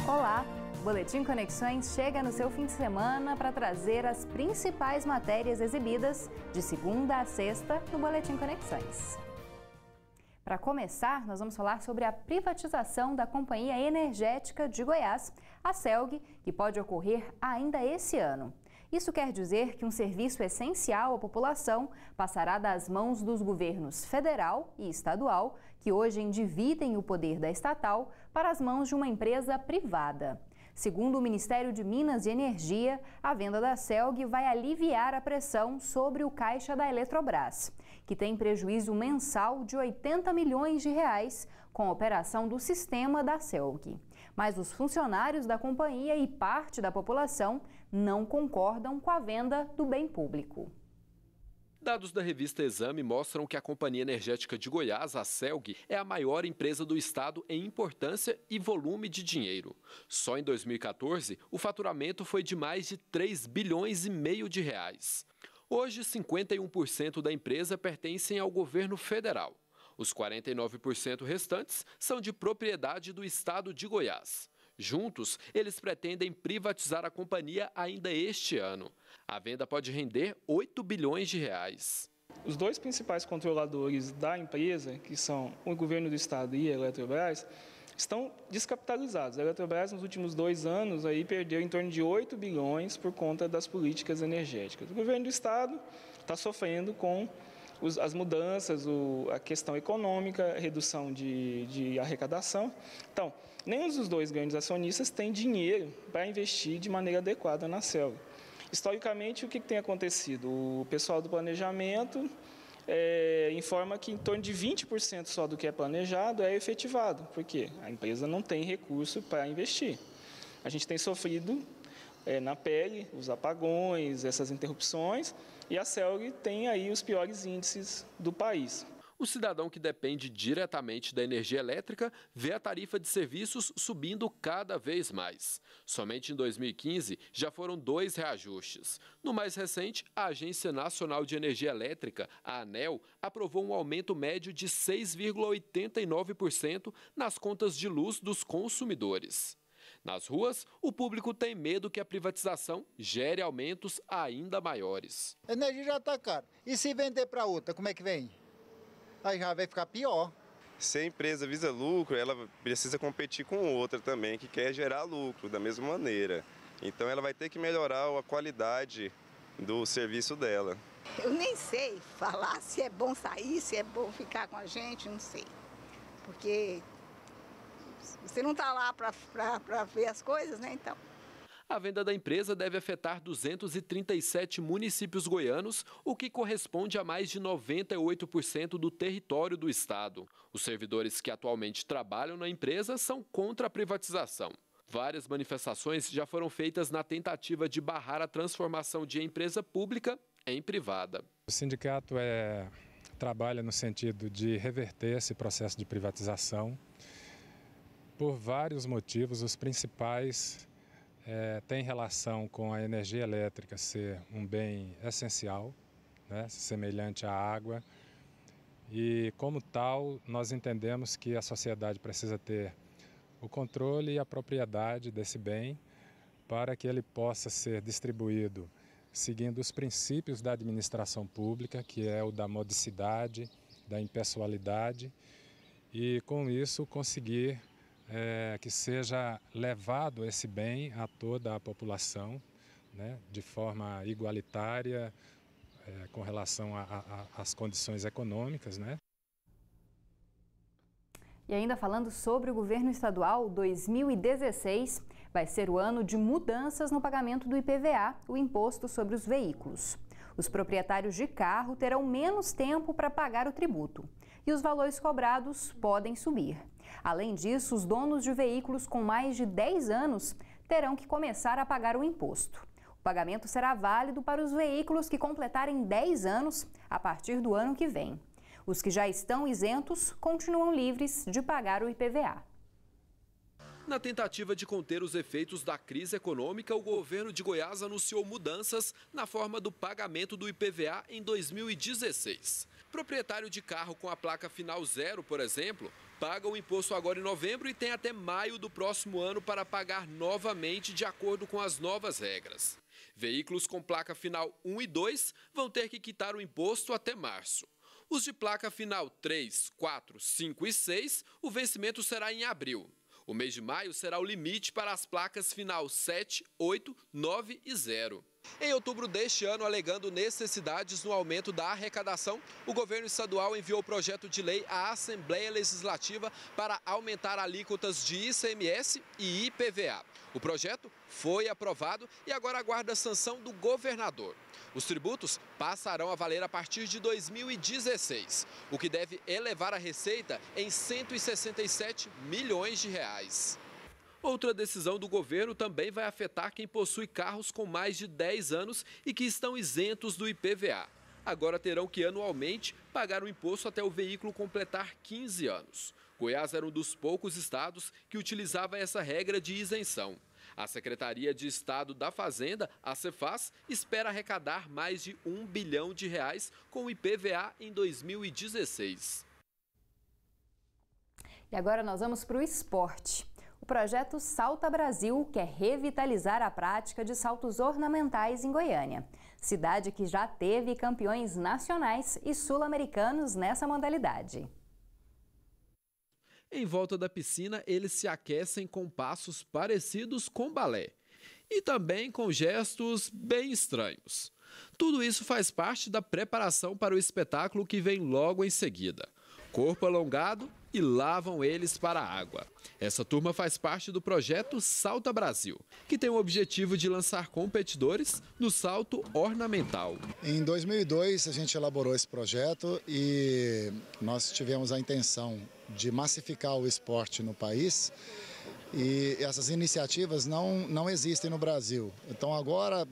Olá! O Boletim Conexões chega no seu fim de semana para trazer as principais matérias exibidas de segunda a sexta no Boletim Conexões. Para começar, nós vamos falar sobre a privatização da Companhia Energética de Goiás, a CELG, que pode ocorrer ainda esse ano. Isso quer dizer que um serviço essencial à população passará das mãos dos governos federal e estadual, que hoje dividem o poder da estatal, para as mãos de uma empresa privada. Segundo o Ministério de Minas e Energia, a venda da CELG vai aliviar a pressão sobre o caixa da Eletrobras, que tem prejuízo mensal de 80 milhões de reais com a operação do sistema da CELG. Mas os funcionários da companhia e parte da população não concordam com a venda do bem público. Dados da revista Exame mostram que a Companhia Energética de Goiás, a CELG, é a maior empresa do estado em importância e volume de dinheiro. Só em 2014, o faturamento foi de mais de 3,5 bilhões de reais. Hoje, 51% da empresa pertencem ao governo federal. Os 49% restantes são de propriedade do estado de Goiás. Juntos, eles pretendem privatizar a companhia ainda este ano. A venda pode render 8 bilhões de reais. Os dois principais controladores da empresa, que são o governo do estado e a Eletrobras, estão descapitalizados. A Eletrobras, nos últimos 2 anos, perdeu em torno de 8 bilhões por conta das políticas energéticas. O governo do estado está sofrendo com as mudanças, a questão econômica, a redução de arrecadação. Então, nenhum dos dois grandes acionistas tem dinheiro para investir de maneira adequada na CELG. Historicamente, o que tem acontecido? O pessoal do planejamento informa que em torno de 20% só do que é planejado é efetivado, porque a empresa não tem recurso para investir. A gente tem sofrido na pele os apagões, essas interrupções, e a CELG tem aí os piores índices do país. O cidadão que depende diretamente da energia elétrica vê a tarifa de serviços subindo cada vez mais. Somente em 2015 já foram 2 reajustes. No mais recente, a Agência Nacional de Energia Elétrica, a ANEEL, aprovou um aumento médio de 6,89% nas contas de luz dos consumidores. Nas ruas, o público tem medo que a privatização gere aumentos ainda maiores. A energia já está cara. E se vender para outra, como é que vem? Aí já vai ficar pior. Se a empresa visa lucro, ela precisa competir com outra também, que quer gerar lucro da mesma maneira. Então ela vai ter que melhorar a qualidade do serviço dela. Eu nem sei falar se é bom sair, se é bom ficar com a gente, não sei. Porque você não está lá para ver as coisas, né, então. A venda da empresa deve afetar 237 municípios goianos, o que corresponde a mais de 98% do território do estado. Os servidores que atualmente trabalham na empresa são contra a privatização. Várias manifestações já foram feitas na tentativa de barrar a transformação de empresa pública em privada. O sindicato trabalha no sentido de reverter esse processo de privatização por vários motivos. Os principais têm relação com a energia elétrica ser um bem essencial, né, semelhante à água. E, como tal, nós entendemos que a sociedade precisa ter o controle e a propriedade desse bem para que ele possa ser distribuído seguindo os princípios da administração pública, que é o da modicidade, da impessoalidade, e, com isso, conseguir que seja levado esse bem a toda a população, né, de forma igualitária, com relação às condições econômicas, né? E ainda falando sobre o governo estadual, 2016 vai ser o ano de mudanças no pagamento do IPVA, o Imposto sobre os Veículos. Os proprietários de carro terão menos tempo para pagar o tributo e os valores cobrados podem subir. Além disso, os donos de veículos com mais de 10 anos terão que começar a pagar o imposto. O pagamento será válido para os veículos que completarem 10 anos a partir do ano que vem. Os que já estão isentos continuam livres de pagar o IPVA. Na tentativa de conter os efeitos da crise econômica, o governo de Goiás anunciou mudanças na forma do pagamento do IPVA em 2016. Proprietário de carro com a placa final 0, por exemplo, pagam o imposto agora em novembro e têm até maio do próximo ano para pagar novamente de acordo com as novas regras. Veículos com placa final 1 e 2 vão ter que quitar o imposto até março. Os de placa final 3, 4, 5 e 6, o vencimento será em abril. O mês de maio será o limite para as placas final 7, 8, 9 e 0. Em outubro deste ano, alegando necessidades no aumento da arrecadação, o governo estadual enviou o projeto de lei à Assembleia Legislativa para aumentar alíquotas de ICMS e IPVA. O projeto foi aprovado e agora aguarda a sanção do governador. Os tributos passarão a valer a partir de 2016, o que deve elevar a receita em 167 milhões de reais. Outra decisão do governo também vai afetar quem possui carros com mais de 10 anos e que estão isentos do IPVA. Agora terão que anualmente pagar o imposto até o veículo completar 15 anos. Goiás era um dos poucos estados que utilizava essa regra de isenção. A Secretaria de Estado da Fazenda, a Cefaz, espera arrecadar mais de R$ 1 bilhão com o IPVA em 2016. E agora nós vamos para o esporte. O projeto Salta Brasil quer revitalizar a prática de saltos ornamentais em Goiânia, cidade que já teve campeões nacionais e sul-americanos nessa modalidade. Em volta da piscina, eles se aquecem com passos parecidos com balé e também com gestos bem estranhos. Tudo isso faz parte da preparação para o espetáculo que vem logo em seguida. Corpo alongado e lá vão eles para a água. Essa turma faz parte do projeto Salta Brasil, que tem o objetivo de lançar competidores no salto ornamental. Em 2002 a gente elaborou esse projeto e nós tivemos a intenção de massificar o esporte no país. E essas iniciativas não existem no Brasil. Então agora,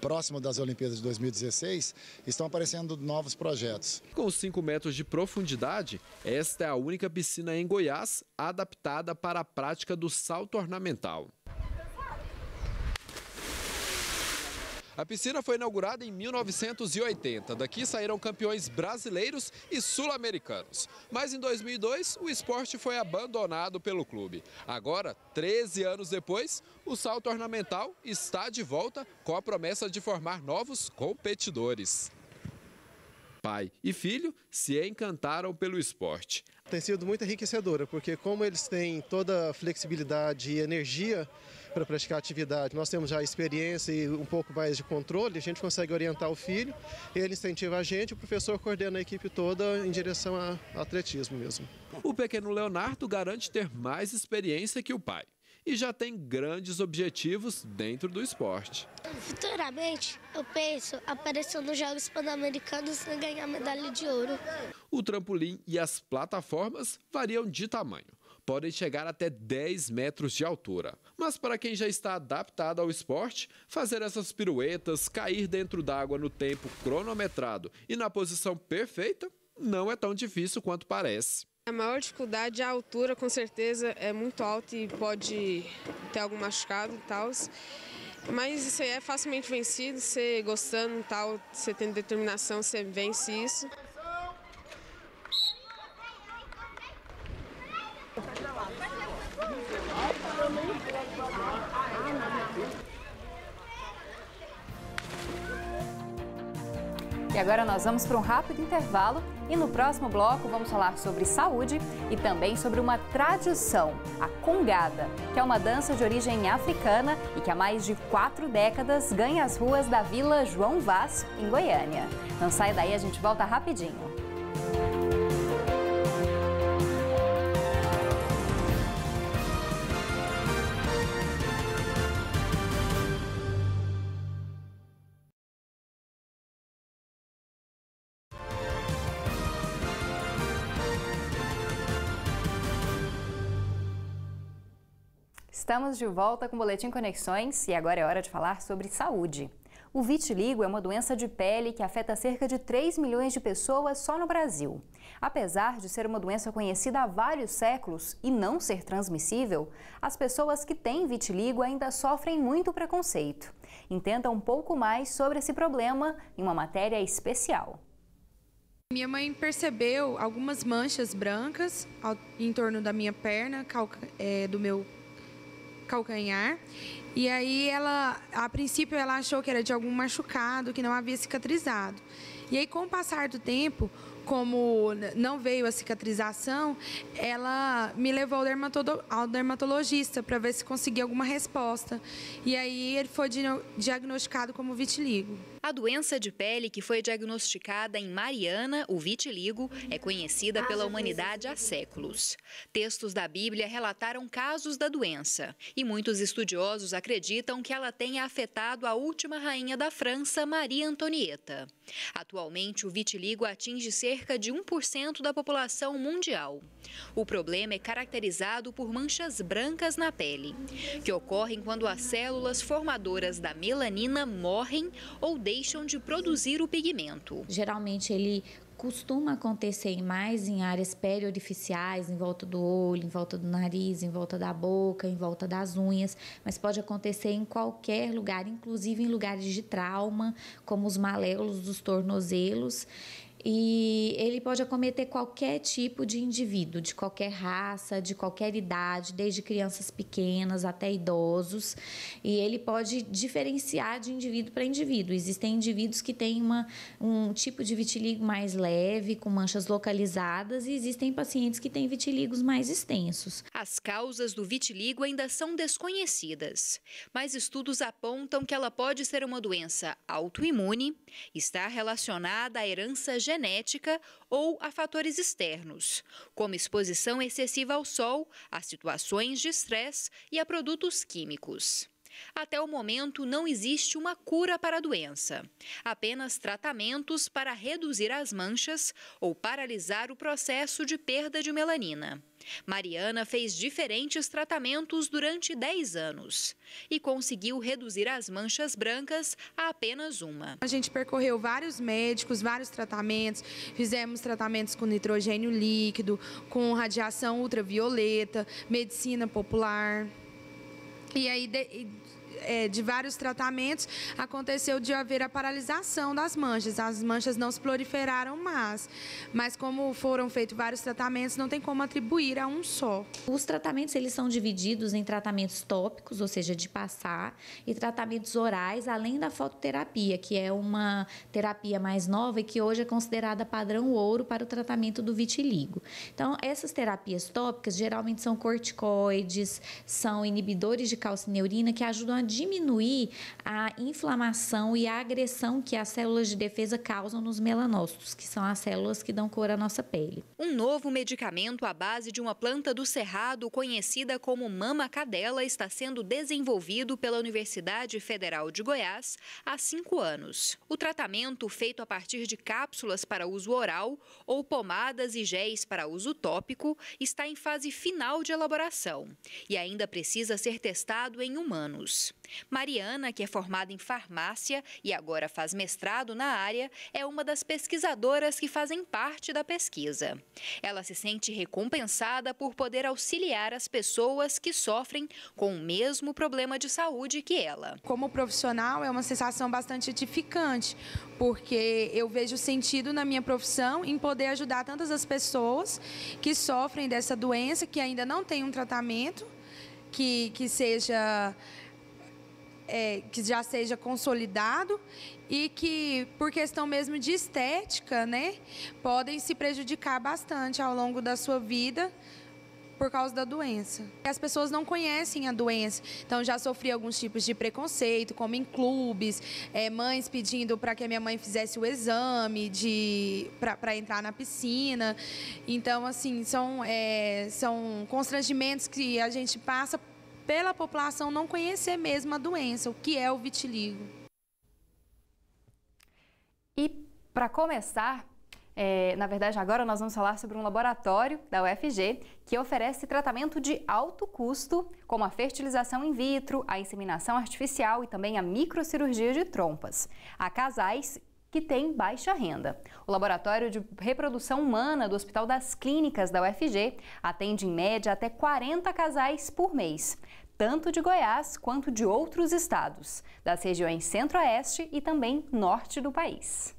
próximo das Olimpíadas de 2016, estão aparecendo novos projetos. Com 5 metros de profundidade, esta é a única piscina em Goiás adaptada para a prática do salto ornamental. A piscina foi inaugurada em 1980. Daqui saíram campeões brasileiros e sul-americanos. Mas em 2002, o esporte foi abandonado pelo clube. Agora, 13 anos depois, o salto ornamental está de volta com a promessa de formar novos competidores. Pai e filho se encantaram pelo esporte. Tem sido muito enriquecedora, porque como eles têm toda a flexibilidade e energia para praticar a atividade, nós temos já experiência e um pouco mais de controle, a gente consegue orientar o filho, ele incentiva a gente, o professor coordena a equipe toda em direção ao atletismo mesmo. O pequeno Leonardo garante ter mais experiência que o pai e já tem grandes objetivos dentro do esporte. Futuramente, eu penso aparecer nos Jogos Pan-Americanos e ganhar medalha de ouro. O trampolim e as plataformas variam de tamanho. Podem chegar até 10 metros de altura. Mas para quem já está adaptado ao esporte, fazer essas piruetas, cair dentro d'água no tempo cronometrado e na posição perfeita, não é tão difícil quanto parece. A maior dificuldade é a altura, com certeza, é muito alta e pode ter algum machucado e tal. Mas isso aí é facilmente vencido, você gostando e tal, você tendo determinação, você vence isso. E agora nós vamos para um rápido intervalo e no próximo bloco vamos falar sobre saúde e também sobre uma tradição, a congada, que é uma dança de origem africana e que há mais de 4 décadas ganha as ruas da Vila João Vaz, em Goiânia. Não sai daí, a gente volta rapidinho. Estamos de volta com o Boletim Conexões e agora é hora de falar sobre saúde. O vitiligo é uma doença de pele que afeta cerca de 3 milhões de pessoas só no Brasil. Apesar de ser uma doença conhecida há vários séculos e não ser transmissível, as pessoas que têm vitiligo ainda sofrem muito preconceito. Entenda um pouco mais sobre esse problema em uma matéria especial. Minha mãe percebeu algumas manchas brancas em torno da minha perna, do meu calcanhar. E aí a princípio ela achou que era de algum machucado, que não havia cicatrizado. E aí, com o passar do tempo, como não veio a cicatrização, ela me levou ao dermatologista para ver se conseguia alguma resposta. E aí ele foi diagnosticado como vitiligo. A doença de pele que foi diagnosticada em Mariana, o vitiligo, é conhecida pela humanidade há séculos. Textos da Bíblia relataram casos da doença e muitos estudiosos acreditam que ela tenha afetado a última rainha da França, Maria Antonieta. Atualmente, o vitiligo atinge cerca de 1% da população mundial. O problema é caracterizado por manchas brancas na pele, que ocorrem quando as células formadoras da melanina morrem ou deixam de produzir o pigmento. Geralmente ele costuma acontecer mais em áreas periorificiais, em volta do olho, em volta do nariz, em volta da boca, em volta das unhas, mas pode acontecer em qualquer lugar, inclusive em lugares de trauma, como os maléolos dos tornozelos. E ele pode acometer qualquer tipo de indivíduo, de qualquer raça, de qualquer idade, desde crianças pequenas até idosos. E ele pode diferenciar de indivíduo para indivíduo. Existem indivíduos que têm um tipo de vitiligo mais leve, com manchas localizadas, e existem pacientes que têm vitiligos mais extensos. As causas do vitiligo ainda são desconhecidas, mas estudos apontam que ela pode ser uma doença autoimune, estar relacionada à herança genética ou a fatores externos, como exposição excessiva ao sol, a situações de estresse e a produtos químicos. Até o momento, não existe uma cura para a doença, apenas tratamentos para reduzir as manchas ou paralisar o processo de perda de melanina. Mariana fez diferentes tratamentos durante 10 anos e conseguiu reduzir as manchas brancas a apenas uma. A gente percorreu vários médicos, vários tratamentos, fizemos tratamentos com nitrogênio líquido, com radiação ultravioleta, medicina popular. E aí, de vários tratamentos, aconteceu de haver a paralisação das manchas. As manchas não se proliferaram mais, mas como foram feitos vários tratamentos, não tem como atribuir a um só. Os tratamentos eles são divididos em tratamentos tópicos, ou seja, de passar, e tratamentos orais, além da fototerapia, que é uma terapia mais nova e que hoje é considerada padrão ouro para o tratamento do vitiligo. Então, essas terapias tópicas geralmente são corticoides, são inibidores de calcineurina que ajudam a diminuir a inflamação e a agressão que as células de defesa causam nos melanócitos, que são as células que dão cor à nossa pele. Um novo medicamento à base de uma planta do cerrado conhecida como mama-cadela está sendo desenvolvido pela Universidade Federal de Goiás há 5 anos. O tratamento, feito a partir de cápsulas para uso oral ou pomadas e géis para uso tópico, está em fase final de elaboração e ainda precisa ser testado em humanos. Mariana, que é formada em farmácia e agora faz mestrado na área, é uma das pesquisadoras que fazem parte da pesquisa. Ela se sente recompensada por poder auxiliar as pessoas que sofrem com o mesmo problema de saúde que ela. Como profissional, é uma sensação bastante edificante, porque eu vejo sentido na minha profissão em poder ajudar tantas as pessoas que sofrem dessa doença, que ainda não tem um tratamento, que já seja consolidado e que, por questão mesmo de estética, né, podem se prejudicar bastante ao longo da sua vida por causa da doença. As pessoas não conhecem a doença, então já sofri alguns tipos de preconceito, como em clubes, mães pedindo para que a minha mãe fizesse o exame para entrar na piscina. Então, assim, são constrangimentos que a gente passa pela população não conhecer mesmo a doença, o que é o vitiligo. E para começar, na verdade agora nós vamos falar sobre um laboratório da UFG que oferece tratamento de alto custo, como a fertilização in vitro, a inseminação artificial e também a microcirurgia de trompas, a casais que têm baixa renda. O Laboratório de Reprodução Humana do Hospital das Clínicas da UFG atende em média até 40 casais por mês, tanto de Goiás quanto de outros estados, das regiões centro-oeste e também norte do país.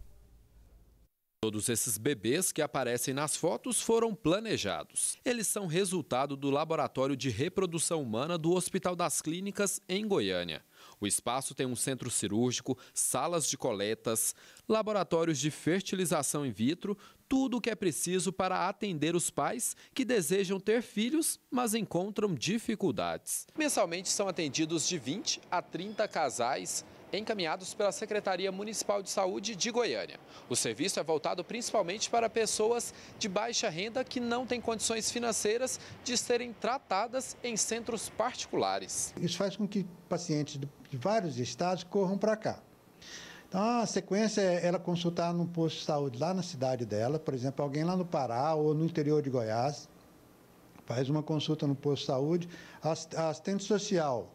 Todos esses bebês que aparecem nas fotos foram planejados. Eles são resultado do Laboratório de Reprodução Humana do Hospital das Clínicas, em Goiânia. O espaço tem um centro cirúrgico, salas de coletas, laboratórios de fertilização in vitro, tudo o que é preciso para atender os pais que desejam ter filhos, mas encontram dificuldades. Mensalmente são atendidos de 20 a 30 casais encaminhados pela Secretaria Municipal de Saúde de Goiânia. O serviço é voltado principalmente para pessoas de baixa renda que não têm condições financeiras de serem tratadas em centros particulares. Isso faz com que pacientes de vários estados corram para cá. Então, a sequência é ela consultar num posto de saúde lá na cidade dela, por exemplo, alguém lá no Pará ou no interior de Goiás, faz uma consulta no posto de saúde, a assistente social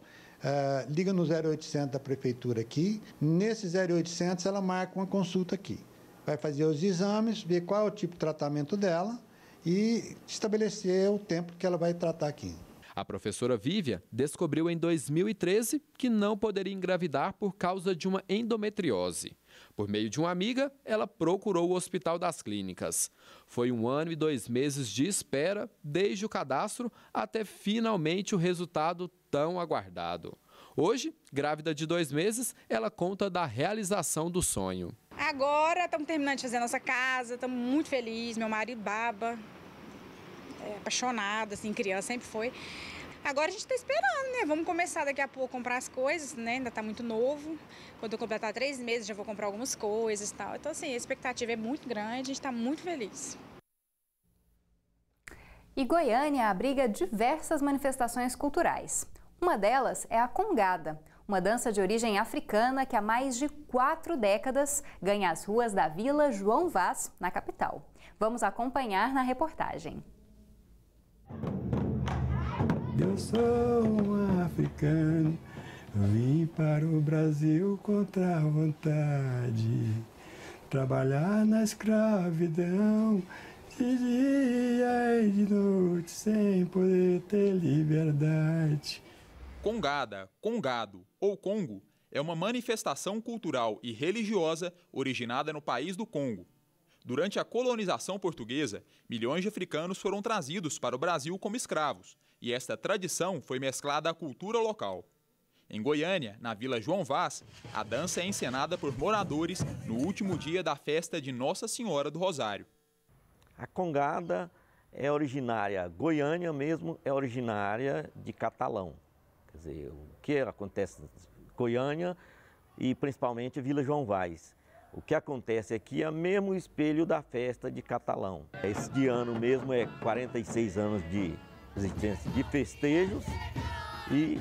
liga no 0800 da prefeitura aqui, nesse 0800 ela marca uma consulta aqui. Vai fazer os exames, ver qual é o tipo de tratamento dela e estabelecer o tempo que ela vai tratar aqui. A professora Vívia descobriu em 2013 que não poderia engravidar por causa de uma endometriose. Por meio de uma amiga, ela procurou o Hospital das Clínicas. Foi 1 ano e 2 meses de espera, desde o cadastro até finalmente o resultado tão aguardado. Hoje, grávida de 2 meses, ela conta da realização do sonho. Agora estamos terminando de fazer nossa casa, estamos muito felizes, meu marido baba, apaixonado, assim, criança sempre foi. Agora a gente está esperando, né? Vamos começar daqui a pouco a comprar as coisas, né? Ainda está muito novo. Quando eu completar 3 meses, já vou comprar algumas coisas e tal. Então, assim, a expectativa é muito grande, a gente está muito feliz. E Goiânia abriga diversas manifestações culturais. Uma delas é a Congada, uma dança de origem africana que há mais de 4 décadas ganha as ruas da Vila João Vaz, na capital. Vamos acompanhar na reportagem. Eu sou um africano, vim para o Brasil contra a vontade, trabalhar na escravidão, de dia e de noite, sem poder ter liberdade. Congada, congado ou Congo é uma manifestação cultural e religiosa originada no país do Congo. Durante a colonização portuguesa, milhões de africanos foram trazidos para o Brasil como escravos, e esta tradição foi mesclada à cultura local. Em Goiânia, na Vila João Vaz, a dança é encenada por moradores no último dia da festa de Nossa Senhora do Rosário. A Congada é originária, Goiânia mesmo é originária de Catalão. Quer dizer, o que acontece em Goiânia e principalmente Vila João Vaz. O que acontece aqui é mesmo o espelho da festa de Catalão. Este ano mesmo é 46 anos de existência de festejos e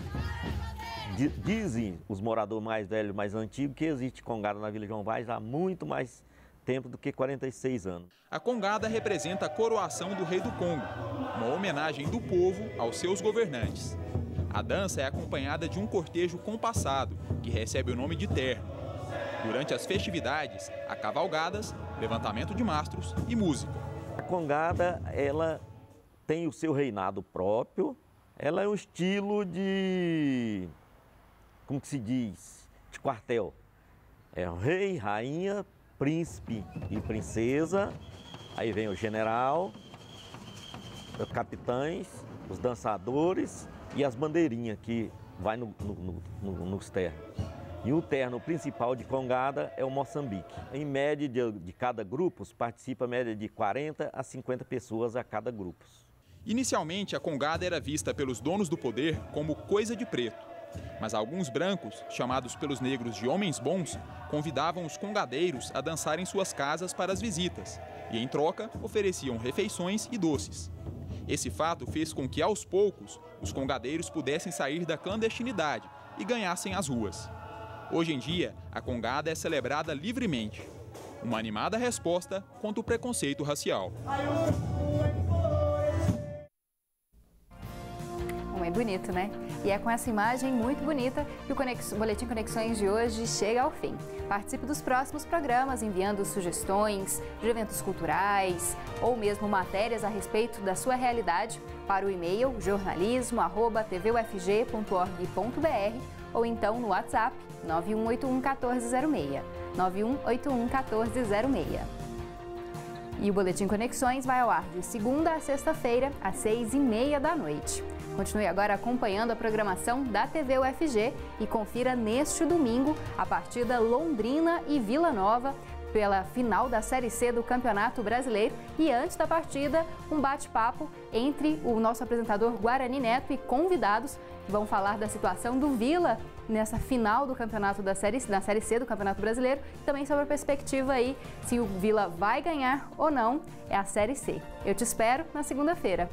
dizem os moradores mais velhos, mais antigos, que existe Congada na Vila João Vaz há muito mais tempo do que 46 anos. A Congada representa a coroação do rei do Congo, uma homenagem do povo aos seus governantes. A dança é acompanhada de um cortejo compassado, que recebe o nome de terno. Durante as festividades, há cavalgadas, levantamento de mastros e música. A Congada, ela tem o seu reinado próprio, ela é um estilo de, como que se diz, de quartel. É o rei, rainha, príncipe e princesa, aí vem o general, os capitães, os dançadores e as bandeirinhas que vai nos ternos. E o terno principal de Congada é o Moçambique. Em média de cada grupo, participa a média de 40 a 50 pessoas a cada grupo. Inicialmente, a Congada era vista pelos donos do poder como coisa de preto. Mas alguns brancos, chamados pelos negros de homens bons, convidavam os congadeiros a dançar em suas casas para as visitas. E, em troca, ofereciam refeições e doces. Esse fato fez com que, aos poucos, os congadeiros pudessem sair da clandestinidade e ganhassem as ruas. Hoje em dia, a Congada é celebrada livremente. Uma animada resposta contra o preconceito racial. É bonito, né? E é com essa imagem muito bonita que o Boletim Conexões de hoje chega ao fim. Participe dos próximos programas enviando sugestões de eventos culturais ou mesmo matérias a respeito da sua realidade para o e-mail jornalismo@tvufg.org.br ou então no WhatsApp 9181 1406. 9181 1406. E o Boletim Conexões vai ao ar de segunda a sexta-feira, às 6h30 da noite. Continue agora acompanhando a programação da TV UFG e confira neste domingo a partida Londrina e Vila Nova pela final da Série C do Campeonato Brasileiro. E antes da partida, um bate-papo entre o nosso apresentador Guarani Neto e convidados que vão falar da situação do Vila nessa final do campeonato da Série C do Campeonato Brasileiro, e também sobre a perspectiva aí se o Vila vai ganhar ou não a Série C. Eu te espero na segunda-feira.